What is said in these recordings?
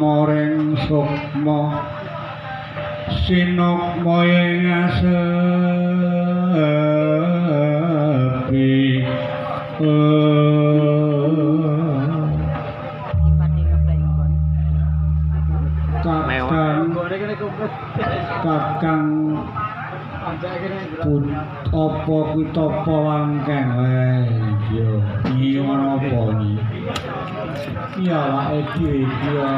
moring sukma sinukma ing asepi kakang apa kuwi tapa wangkeng wae yo iki menapa iki ya awake dhewe iki ya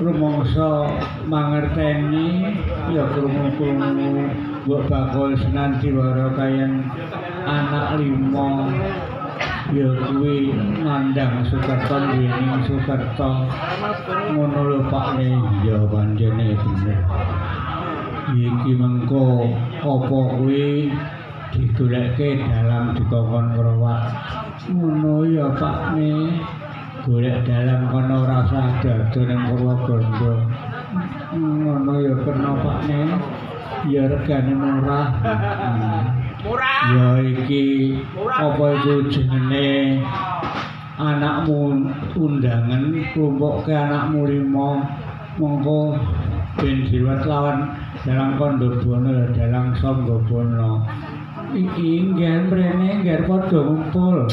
rumangsa mangerteni ya krungu-krungu mbok bakul senanti wara kayen anak 5 ya kuwi ngandhang Sukerto duweni Sukerto ngono lho Pakne ya pancene bener iki mengko apa kuwi digoleke dalam dikongkon ngrowak ngono ya Pakne golek dalam kono ora usah dado ning Purwobondo ngono ya kena Pakne ya regane murah ya iki apa itu jenenge anakmu undangan klumpukke anakmu 5 mongko ben jiwat lawan dalang Kondobono dalang Sanggabono iki nggen mrene ngger padha ngumpul